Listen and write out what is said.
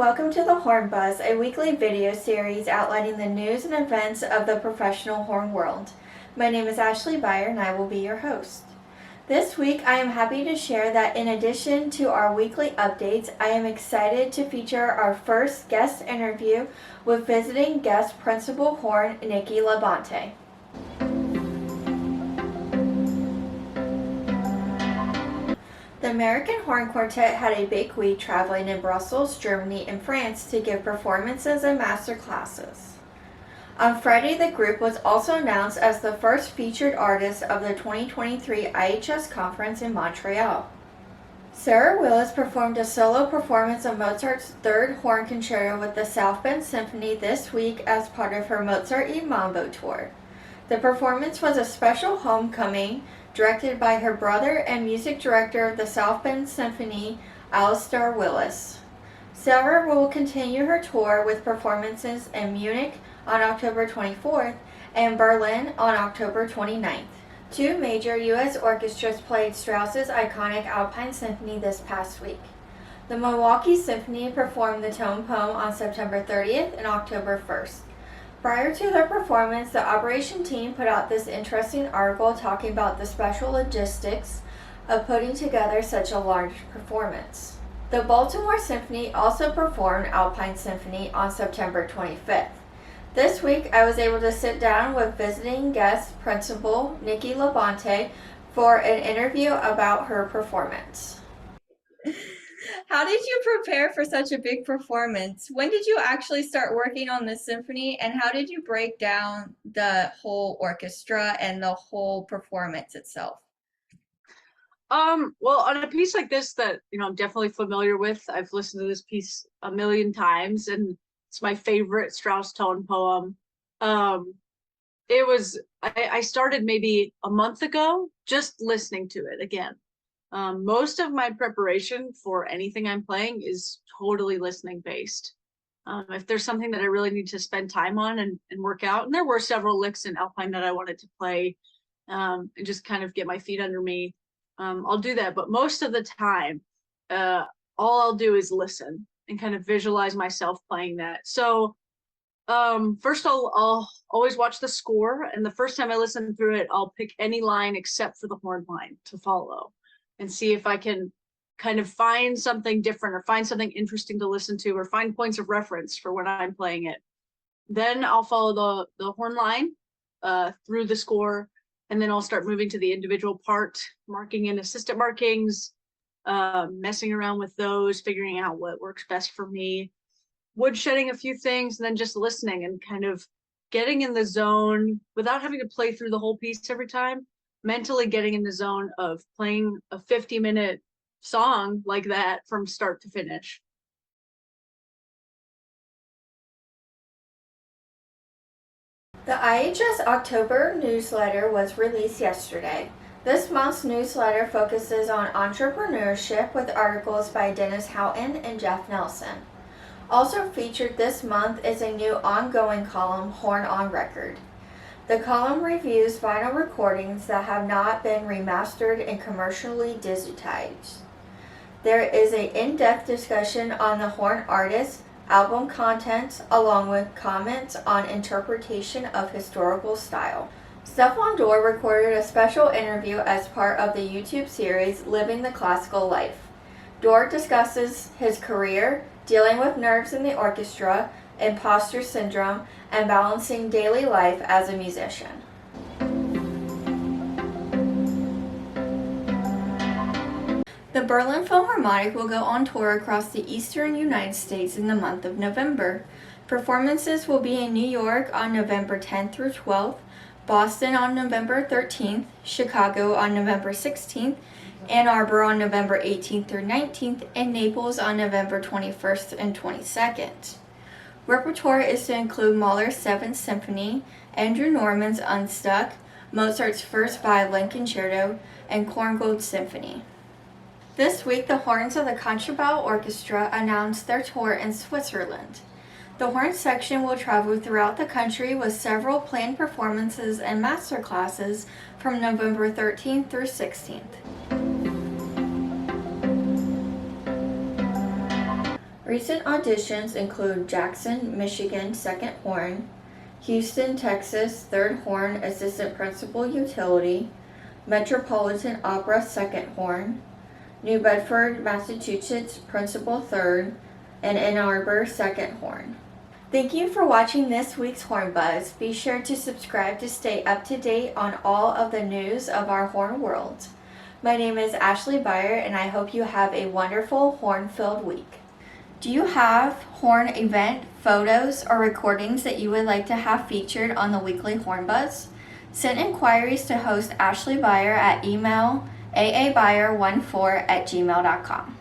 welcome to the Horn Buzz, a weekly video series outlining the news and events of the professional horn world. My name is Ashley Byer and I will be your host. This week I am happy to share that in addition to our weekly updates, I am excited to feature our first guest interview with visiting guest principal horn Nikki LaBonte. The American Horn Quartet had a big week traveling in Brussels, Germany, and France to give performances and master classes. On Friday, the group was also announced as the first featured artist of the 2023 IHS conference in Montreal. Sarah Willis performed a solo performance of Mozart's Third Horn Concerto with the South Bend Symphony this week as part of her Mozart y Mambo tour. The performance was a special homecoming directed by her brother and music director of the South Bend Symphony, Alistair Willis. Sarah will continue her tour with performances in Munich on October 24th and Berlin on October 29th. Two major U.S. orchestras played Strauss's iconic Alpine Symphony this past week. The Milwaukee Symphony performed the tone poem on September 30th and October 1st. Prior to their performance, the operation team put out this interesting article talking about the special logistics of putting together such a large performance. The Baltimore Symphony also performed Alpine Symphony on September 25th. This week, I was able to sit down with visiting guest principal Nikki LaBonte for an interview about her performance. How did you prepare for such a big performance? When did you actually start working on the symphony, and how did you break down the whole orchestra and the whole performance itself? Well, on a piece like this that, I'm definitely familiar with, I've listened to this piece a million times, and it's my favorite Strauss tone poem. I started maybe a month ago just listening to it again. Most of my preparation for anything I'm playing is totally listening based. If there's something that I really need to spend time on and work out, and there were several licks in Alpine that I wanted to play and just kind of get my feet under me, I'll do that. But most of the time, all I'll do is listen and kind of visualize myself playing that. So first I'll always watch the score, and the first time I listen through it, I'll pick any line except for the horn line to follow and see if I can kind of find something different or find something interesting to listen to or find points of reference for when I'm playing it. Then I'll follow the horn line through the score, and then I'll start moving to the individual part, marking in assistant markings, messing around with those, figuring out what works best for me, woodshedding a few things, and then just listening and kind of getting in the zone without having to play through the whole piece every time, mentally getting in the zone of playing a 50-minute song like that from start to finish. The IHS October newsletter was released yesterday. This month's newsletter focuses on entrepreneurship with articles by Dennis Houghton and Jeff Nelson. Also featured this month is a new ongoing column, Horn on Record. The column reviews vinyl recordings that have not been remastered and commercially digitized. There is an in-depth discussion on the horn artist, album contents, along with comments on interpretation of historical style. Stefan Dorr recorded a special interview as part of the YouTube series Living the Classical Life. Dorr discusses his career, dealing with nerves in the orchestra, imposter syndrome, and balancing daily life as a musician. The Berlin Philharmonic will go on tour across the eastern United States in the month of November. Performances will be in New York on November 10th through 12th, Boston on November 13th, Chicago on November 16th, Ann Arbor on November 18th through 19th, and Naples on November 21st and 22nd. Repertoire is to include Mahler's Seventh Symphony, Andrew Norman's Unstuck, Mozart's First Violin Concerto, and Korngold's Symphony. This week, the horns of the Contraband Orchestra announced their tour in Switzerland. The horn section will travel throughout the country with several planned performances and master classes from November 13th through 16th. Recent auditions include Jackson, Michigan, second horn, Houston, Texas, third horn, assistant principal utility, Metropolitan Opera, second horn, New Bedford, Massachusetts, principal third, and Ann Arbor, second horn. Thank you for watching this week's Horn Buzz. Be sure to subscribe to stay up to date on all of the news of our horn world. My name is Ashley Beyer, and I hope you have a wonderful horn-filled week. Do you have horn event photos or recordings that you would like to have featured on the weekly Horn Buzz? Send inquiries to host Ashley Beyer at email aabeyer14@gmail.com.